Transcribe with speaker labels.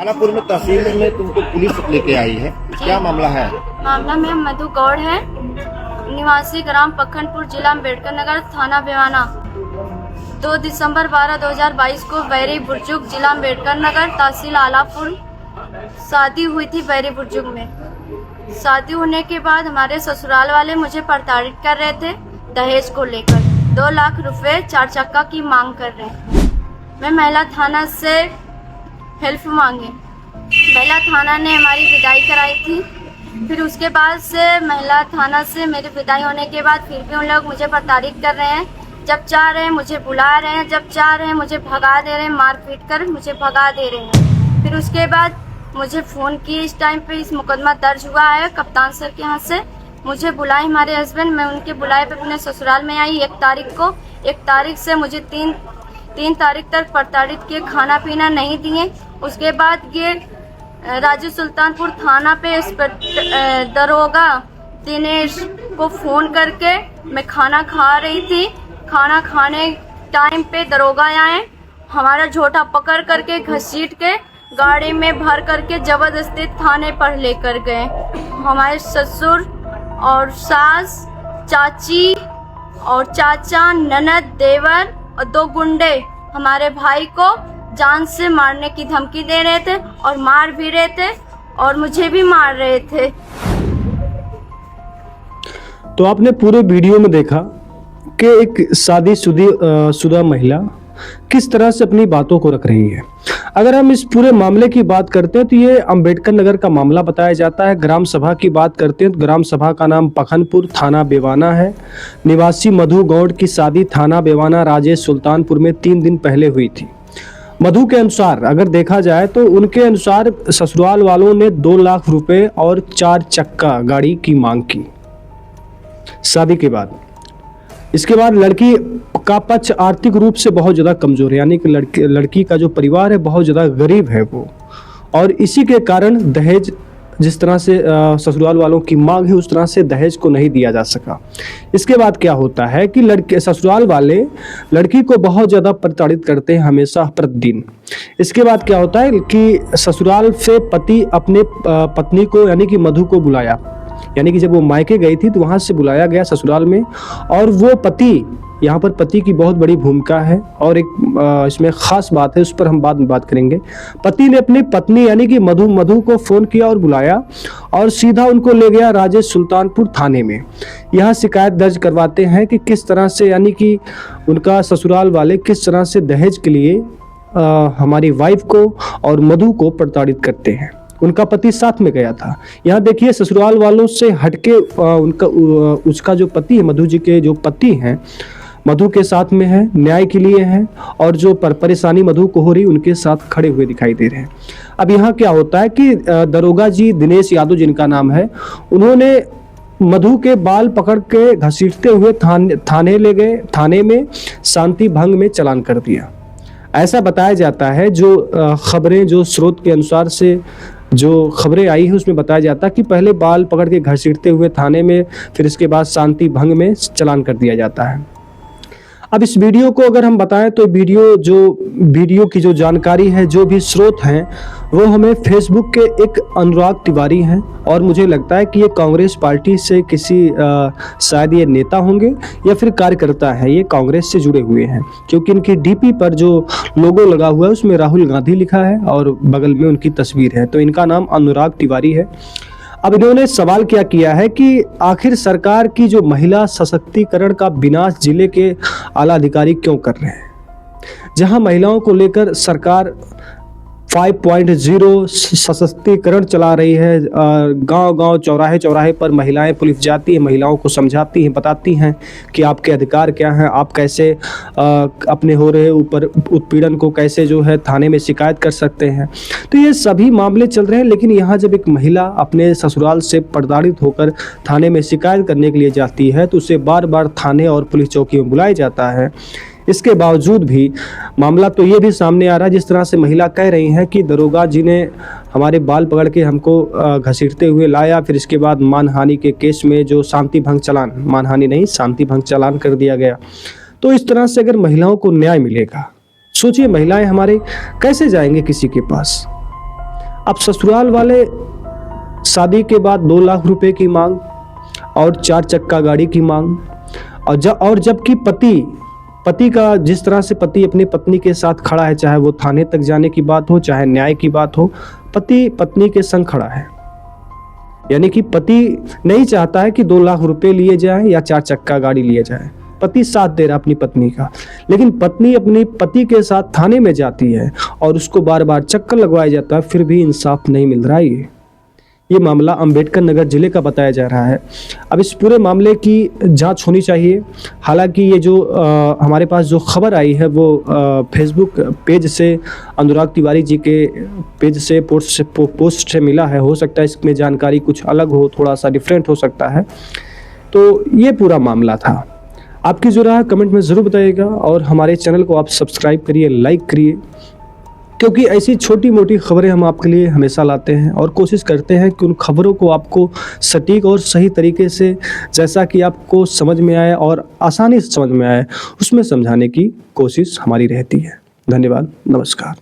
Speaker 1: आलापुर में तहसील में तुमको पुलिस लेके आई है, क्या मामला है?
Speaker 2: मामला में मधु गौड़ है, निवासी ग्राम पखनपुर, जिला अम्बेडकर नगर, थाना बेवाना। 2 दिसंबर 2022 को बैरी बुर्जुग, जिला अम्बेडकर नगर, तहसील आलापुर शादी हुई थी बैरी बुर्जुग में। शादी होने के बाद हमारे ससुराल वाले मुझे प्रताड़ित कर रहे थे दहेज को लेकर। 2 लाख रुपए 4 चक्का की मांग कर रहे हैं। मैं महिला थाना से हेल्प मांगे, महिला थाना ने हमारी विदाई कराई थी। फिर उसके बाद से महिला थाना से मेरी विदाई होने के बाद फिर भी उन लोग मुझे प्रताड़ित कर रहे हैं। जब चाह रहे हैं मुझे बुला रहे हैं, जब चाह रहे हैं मुझे भगा दे रहे हैं, मार पीट कर मुझे भगा दे रहे हैं। फिर उसके बाद मुझे फ़ोन किए, इस टाइम पे इस मुकदमा दर्ज हुआ है कप्तान सर के यहाँ से। मुझे बुलाए हमारे हस्बैंड, मैं उनके बुलाए पे अपने ससुराल में आई 1 तारीख को। 1 तारीख से मुझे 3 तारीख तक प्रताड़ित किए, खाना पीना नहीं दिए। उसके बाद ये राजू सुल्तानपुर थाना पे दरोगा दिनेश को फ़ोन करके, मैं खाना खा रही थी, खाना खाने टाइम पे दरोगा आए, हमारा झोटा पकड़ करके घसीट के गाड़ी में भर करके ज़बरदस्ती थाने पर लेकर गए। हमारे ससुर और सास, चाची और चाचा, ननद, देवर और 2 गुंडे हमारे भाई को जान से मारने की धमकी दे रहे थे और मार भी रहे थे और मुझे भी मार रहे थे।
Speaker 3: तो आपने पूरे वीडियो में देखा कि एक शादीशुदा महिला किस तरह से अपनी बातों को रख रही है। अगर हम इस पूरे मामले की बात करते हैं तो ये अम्बेडकर नगर का मामला बताया जाता है। ग्राम सभा की बात करते हैं तो ग्राम सभा का नाम पखनपुर, थाना बेवाना है। निवासी मधु गौड़ की शादी थाना बेवाना राजेश सुल्तानपुर में 3 दिन पहले हुई थी। मधु के अनुसार अगर देखा जाए तो उनके अनुसार ससुराल वालों ने 2 लाख रुपए और 4 चक्का गाड़ी की मांग की शादी के बाद। इसके बाद लड़की का पक्ष आर्थिक रूप से बहुत ज़्यादा कमज़ोर है, यानी कि लड़की का जो परिवार है बहुत ज़्यादा गरीब है वो, और इसी के कारण दहेज जिस तरह से ससुराल वालों की मांग है उस तरह से दहेज को नहीं दिया जा सका। इसके बाद क्या होता है कि ससुराल वाले लड़की को बहुत ज़्यादा प्रताड़ित करते हैं हमेशा प्रतिदिन। इसके बाद क्या होता है कि ससुराल से पति अपने पत्नी को यानी कि मधु को बुलाया, यानी कि जब वो मायके गई थी तो वहाँ से बुलाया गया ससुराल में, और वो पति, यहाँ पर पति की बहुत बड़ी भूमिका है और एक इसमें ख़ास बात है, उस पर हम बाद में बात करेंगे। पति ने अपनी पत्नी यानी कि मधु को फ़ोन किया और बुलाया और सीधा उनको ले गया राजेश सुल्तानपुर थाने में। यहाँ शिकायत दर्ज करवाते हैं कि किस तरह से यानी कि उनका ससुराल वाले किस तरह से दहेज के लिए हमारी वाइफ को और मधु को प्रताड़ित करते हैं। उनका पति साथ में गया था। यहाँ देखिए ससुराल वालों से हटके उसका जो पति है, मधु जी के जो पति हैं, मधु के साथ में है, न्याय के लिए है, और जो परेशानी मधु को हो रही उनके साथ खड़े हुए दिखाई दे रहे हैं। अब यहाँ क्या होता है कि दरोगा जी दिनेश यादव जिनका नाम है, उन्होंने मधु के बाल पकड़ के घसीटते हुए थाने ले गए। थाने में शांति भंग में चालान कर दिया, ऐसा बताया जाता है। जो खबरें, जो स्रोत के अनुसार से जो खबरें आई है उसमें बताया जाता है कि पहले बाल पकड़ के घसीटते हुए थाने में, फिर इसके बाद शांति भंग में चालान कर दिया जाता है। अब इस वीडियो को अगर हम बताएं तो वीडियो की जो जानकारी है, जो भी स्रोत हैं, वो हमें फेसबुक के एक अनुराग तिवारी हैं, और मुझे लगता है कि ये कांग्रेस पार्टी से किसी शायद ये नेता होंगे या फिर कार्यकर्ता हैं, ये कांग्रेस से जुड़े हुए हैं, क्योंकि इनकी डीपी पर जो लोगो लगा हुआ है उसमें राहुल गांधी लिखा है और बगल में उनकी तस्वीर है। तो इनका नाम अनुराग तिवारी है। अब इन्होंने सवाल क्या किया है कि आखिर सरकार की जो महिला सशक्तिकरण का विनाश जिले के आला अधिकारी क्यों कर रहे हैं, जहां महिलाओं को लेकर सरकार 5.0 सशक्तिकरण चला रही है। गांव-गांव, चौराहे पर महिलाएं पुलिस जाती हैं, महिलाओं को समझाती हैं, बताती हैं कि आपके अधिकार क्या हैं, आप कैसे अपने हो रहे ऊपर उत्पीड़न को कैसे जो है थाने में शिकायत कर सकते हैं। तो ये सभी मामले चल रहे हैं, लेकिन यहाँ जब एक महिला अपने ससुराल से प्रताड़ित होकर थाने में शिकायत करने के लिए जाती है तो उसे बार बार थाने और पुलिस चौकी में बुलाया जाता है। इसके बावजूद भी मामला तो ये भी सामने आ रहा है, जिस तरह से महिला कह रही हैं कि दरोगा जी ने हमारे बाल पकड़ के हमको घसीटते हुए लाया, फिर इसके बाद मानहानि के केस में जो शांति भंग चालान, मानहानि नहीं शांति भंग चालान कर दिया गया। तो इस तरह से अगर महिलाओं को न्याय मिलेगा, सोचिए महिलाएं हमारे कैसे जाएंगे किसी के पास। अब ससुराल वाले शादी के बाद 2 लाख रुपए की मांग और 4 चक्का गाड़ी की मांग, और जबकि पति का जिस तरह से पति अपनी पत्नी के साथ खड़ा है, चाहे वो थाने तक जाने की बात हो, चाहे न्याय की बात हो, पति पत्नी के संग खड़ा है। यानी कि पति नहीं चाहता है कि 2 लाख रुपए लिए जाए या 4 चक्का गाड़ी लिए जाए, पति साथ दे रहा अपनी पत्नी का, लेकिन पत्नी अपने पति के साथ थाने में जाती है और उसको बार बार चक्कर लगवाया जाता है, फिर भी इंसाफ नहीं मिल रहा है। ये मामला अंबेडकर नगर जिले का बताया जा रहा है। अब इस पूरे मामले की जांच होनी चाहिए। हालांकि ये जो हमारे पास जो खबर आई है वो फेसबुक पेज से, अनुराग तिवारी जी के पेज से पोस्ट से मिला है। हो सकता है इसमें जानकारी कुछ अलग हो, थोड़ा सा डिफरेंट हो सकता है। तो ये पूरा मामला था। आपकी जो राय है कमेंट में ज़रूर बताइएगा और हमारे चैनल को आप सब्सक्राइब करिए, लाइक करिए, क्योंकि ऐसी छोटी मोटी खबरें हम आपके लिए हमेशा लाते हैं और कोशिश करते हैं कि उन खबरों को आपको सटीक और सही तरीके से, जैसा कि आपको समझ में आए और आसानी से समझ में आए, उसमें समझाने की कोशिश हमारी रहती है। धन्यवाद, नमस्कार।